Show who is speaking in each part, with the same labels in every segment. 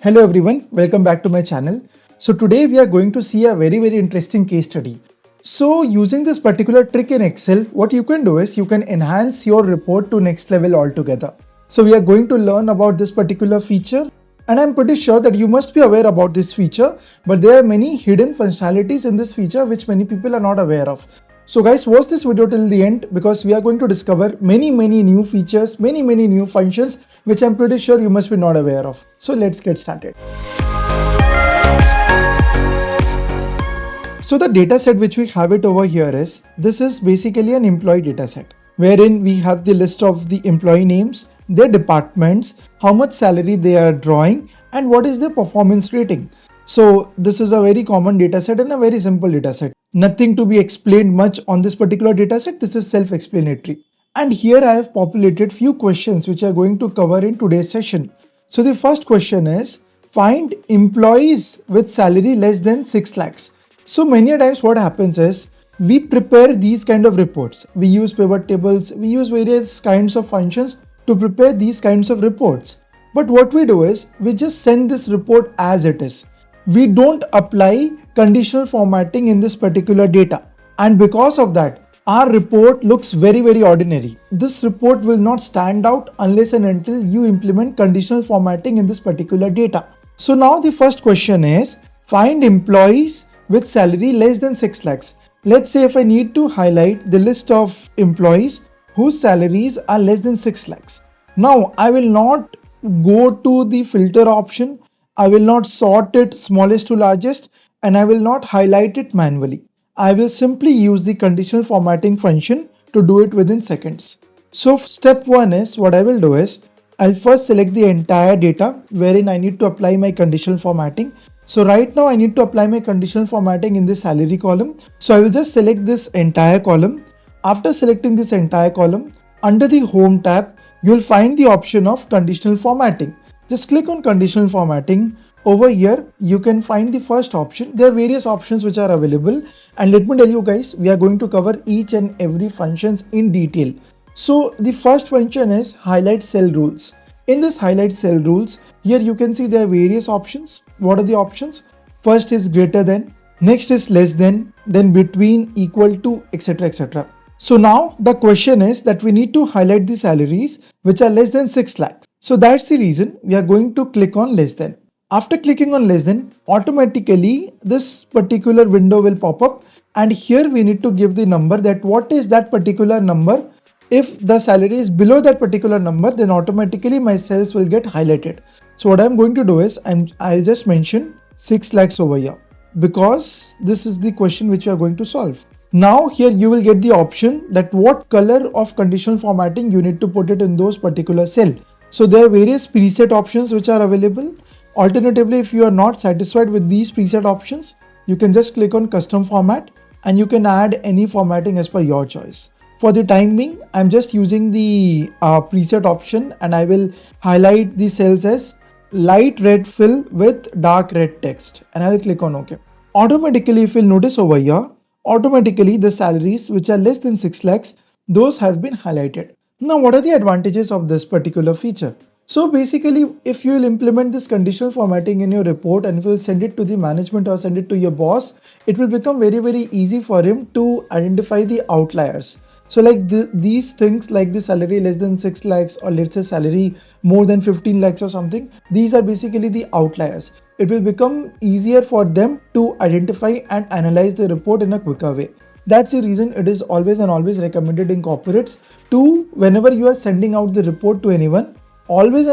Speaker 1: Hello everyone, welcome back to my channel. So today we are going to see a very interesting case study. So using this particular trick in Excel, what you can do is you can enhance your report to next level altogether. So we are going to learn about this particular feature, and I'm pretty sure that you must be aware about this feature, but there are many hidden functionalities in this feature which many people are not aware of. So guys, watch this video till the end because we are going to discover many new features, many new functions which I'm pretty sure you must be not aware of. So let's get started. So the data set which we have it over here is, this is basically an employee data set wherein we have the list of the employee names, their departments, how much salary they are drawing, and what is their performance rating. So this is a very common data set and a very simple data set. Nothing to be explained much on this particular data set. This is self-explanatory. And here I have populated few questions which I are going to cover in today's session. So the first question is, find employees with salary less than 6 lakhs. So many times what happens is, we prepare these kind of reports. We use pivot tables, we use various kinds of functions to prepare these kinds of reports. But what we do is, we just send this report as it is. We don't apply conditional formatting in this particular data. And because of that, our report looks very ordinary. This report will not stand out unless and until you implement conditional formatting in this particular data. So now the first question is, find employees with salary less than 6 lakhs. Let's say if I need to highlight the list of employees whose salaries are less than 6 lakhs. Now I will not go to the filter option. I will not sort it smallest to largest, and I will not highlight it manually. I will simply use the conditional formatting function to do it within seconds. So step 1 is, what I will do is, I'll first select the entire data wherein I need to apply my conditional formatting. So right now I need to apply my conditional formatting in the salary column. So I will just select this entire column. After selecting this entire column, under the home tab, you will find the option of conditional formatting. Just click on conditional formatting. Over here, you can find the first option. There are various options which are available. And let me tell you guys, we are going to cover each and every functions in detail. So the first function is highlight cell rules. In this highlight cell rules, here you can see there are various options. What are the options? First is greater than, next is less than, then between, equal to, etc. So now the question is that we need to highlight the salaries which are less than 6 lakhs. So that's the reason we are going to click on less than. After clicking on less than, automatically this particular window will pop up, and here we need to give the number, that what is that particular number. If the salary is below that particular number, then automatically my cells will get highlighted. So what I'm going to do is, I'll just mention 6 lakhs over here because this is the question which we are going to solve. Now here you will get the option that what color of conditional formatting you need to put it in those particular cell. So there are various preset options which are available. Alternatively, if you are not satisfied with these preset options, you can just click on custom format and you can add any formatting as per your choice. For the time being, I'm just using the preset option, and I will highlight the cells as light red fill with dark red text, and I will click on OK. Automatically, if you'll notice over here, automatically the salaries which are less than 6 lakhs, those have been highlighted. Now, what are the advantages of this particular feature? So basically, if you will implement this conditional formatting in your report and if you will send it to the management or send it to your boss, it will become very easy for him to identify the outliers. So like these things like the salary less than 6 lakhs, or let's say salary more than 15 lakhs or something, these are basically the outliers. It will become easier for them to identify and analyze the report in a quicker way. That's the reason it is always recommended in corporates to, whenever you are sending out the report to anyone, always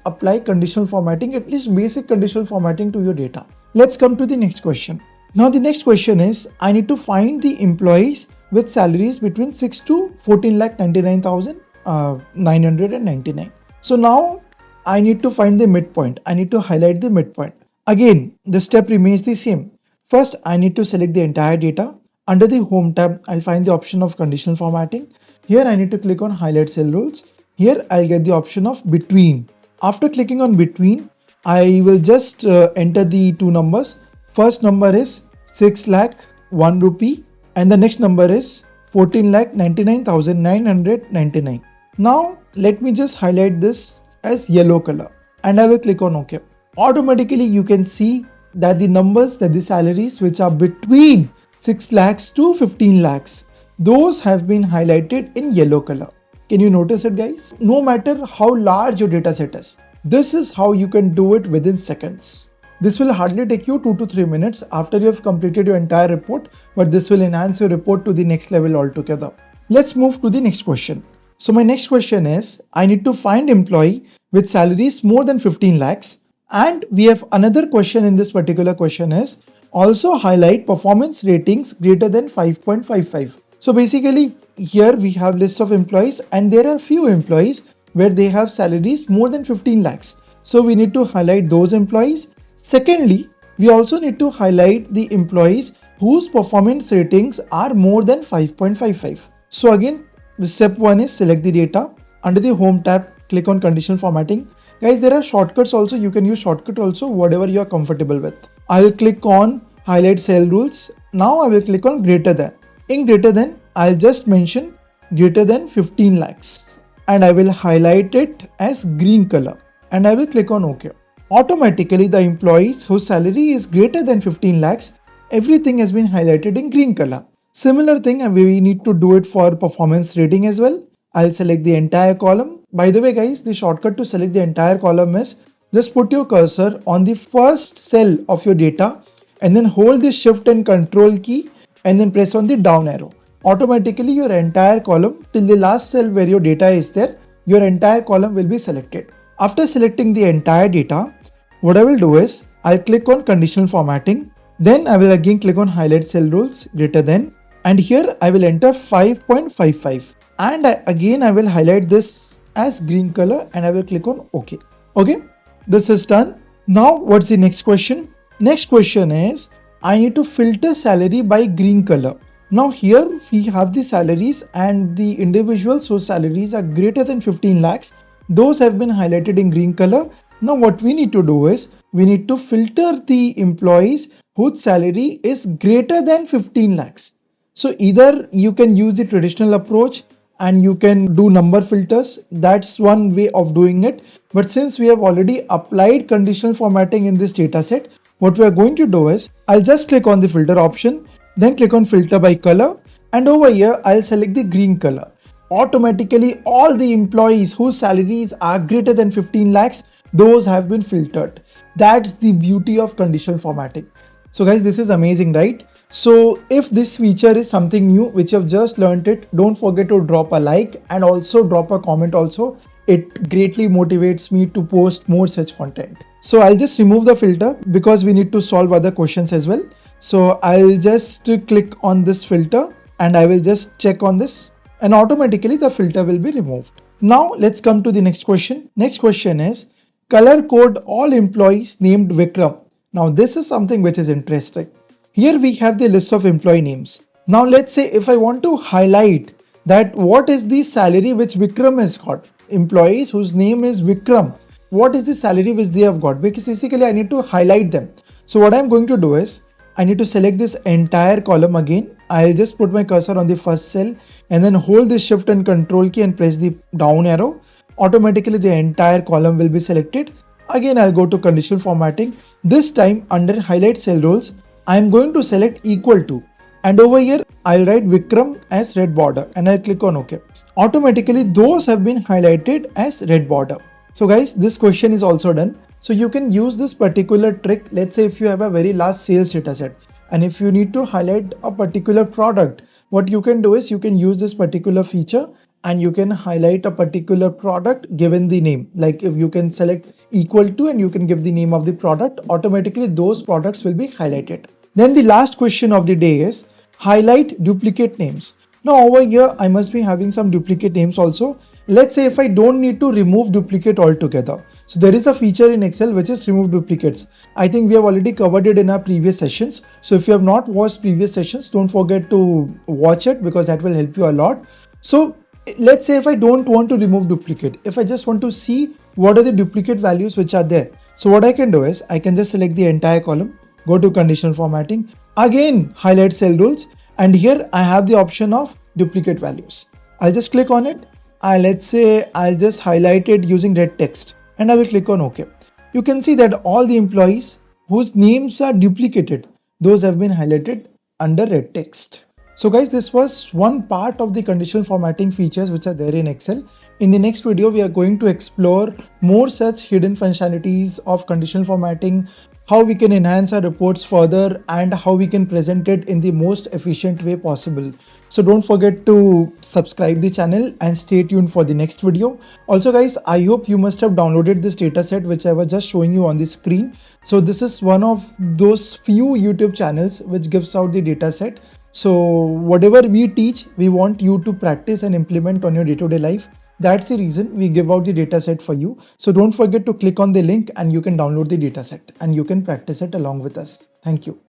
Speaker 1: apply conditional formatting, at least basic conditional formatting to your data. Let's come to the next question. Now the next question is, I need to find the employees with salaries between 6 to 14,99,999. So now I need to find the midpoint. I need to highlight the midpoint. Again, the step remains the same. First, I need to select the entire data. Under the home tab, I'll find the option of conditional formatting. Here I need to click on highlight cell rules. Here I'll get the option of between. After clicking on between, I will just enter the two numbers. First number is 6 lakh 1 rupee and the next number is 14,99,999. Now let me just highlight this as yellow color and I will click on OK. automatically you can see that the numbers, that the salaries which are between 6 lakhs to 15 lakhs, those have been highlighted in yellow color. Can you notice it, guys? No matter how large your data set is, this is how you can do it within seconds. This will hardly take you 2 to 3 minutes after you have completed your entire report, but this will enhance your report to the next level altogether. Let's move to the next question. So my next question is, I need to find employee with salaries more than 15 lakhs. And we have another question in this particular question is, also highlight performance ratings greater than 5.55. So basically here we have list of employees and there are few employees where they have salaries more than 15 lakhs. So we need to highlight those employees. Secondly, we also need to highlight the employees whose performance ratings are more than 5.55. So again, the step 1 is select the data. Under the home tab, click on conditional formatting. Guys, there are shortcuts also. You can use shortcut also, whatever you are comfortable with. I will click on highlight cell rules. Now I will click on greater than. In greater than, I'll just mention greater than 15 lakhs and I will highlight it as green color and I will click on OK. Automatically, the employees whose salary is greater than 15 lakhs, everything has been highlighted in green color. Similar thing, and we need to do it for performance rating as well. I'll select the entire column. By the way, guys, the shortcut to select the entire column is just put your cursor on the first cell of your data and then hold the shift and control key and then press on the down arrow. Automatically, your entire column till the last cell where your data is there, your entire column will be selected. After selecting the entire data, what I will do is I'll click on conditional formatting. Then I will again click on highlight cell rules greater than, and here I will enter 5.55 and again I will highlight this as green color and I will click on OK. Okay, this is done. Now what's the next question? Next question is, I need to filter salary by green color. Now here we have the salaries and the individuals whose salaries are greater than 15 lakhs. Those have been highlighted in green color. Now what we need to do is, we need to filter the employees whose salary is greater than 15 lakhs. So either you can use the traditional approach and you can do number filters. That's one way of doing it. But since we have already applied conditional formatting in this dataset, what we are going to do is, I'll just click on the filter option, then click on filter by color, and over here I'll select the green color. Automatically all the employees whose salaries are greater than 15 lakhs, those have been filtered. That's the beauty of conditional formatting. So guys, this is amazing, right? So if this feature is something new which you've just learned it, don't forget to drop a like and also drop a comment also. It greatly motivates me to post more such content. So I'll just remove the filter because we need to solve other questions as well. So I'll just click on this filter and I will just check on this and automatically the filter will be removed. Now let's come to the next question. Next question is, color code all employees named Vikram. Now this is something which is interesting. Here we have the list of employee names. Now let's say if I want to highlight that what is the salary which Vikram has got. Employees whose name is Vikram, what is the salary which they have got? Because basically I need to highlight them. So what I'm going to do is, I need to select this entire column again. I'll just put my cursor on the first cell and then hold the shift and control key and press the down arrow. Automatically the entire column will be selected. Again I'll go to conditional formatting. This time under highlight cell rules, I'm going to select equal to, and over here I'll write Vikram as red border and I'll click on OK. Automatically those have been highlighted as red border. So guys, this question is also done. So you can use this particular trick. Let's say if you have a very large sales data set and if you need to highlight a particular product, what you can do is you can use this particular feature and you can highlight a particular product given the name. Like if you can select equal to and you can give the name of the product, automatically those products will be highlighted. Then the last question of the day is highlight duplicate names. Now over here I must be having some duplicate names also. Let's say if I don't need to remove duplicate altogether. So there is a feature in Excel which is remove duplicates. I think we have already covered it in our previous sessions. So if you have not watched previous sessions, don't forget to watch it because that will help you a lot. So let's say if I don't want to remove duplicate, if I just want to see what are the duplicate values which are there. So what I can do is I can just select the entire column, go to conditional formatting, again highlight cell rules, and here I have the option of duplicate values. I'll just click on it. Let's say I'll just highlight it using red text and I will click on OK. you can see that all the employees whose names are duplicated, those have been highlighted under red text. So guys, this was one part of the conditional formatting features which are there in Excel. In the next video, we are going to explore more such hidden functionalities of conditional formatting, how we can enhance our reports further, and how we can present it in the most efficient way possible. So don't forget to subscribe the channel and stay tuned for the next video. Also guys, I hope you must have downloaded this dataset which I was just showing you on the screen. So this is one of those few YouTube channels which gives out the dataset. So whatever we teach, we want you to practice and implement on your day-to-day life. That's the reason we give out the dataset for you. So don't forget to click on the link and you can download the dataset and you can practice it along with us. Thank you.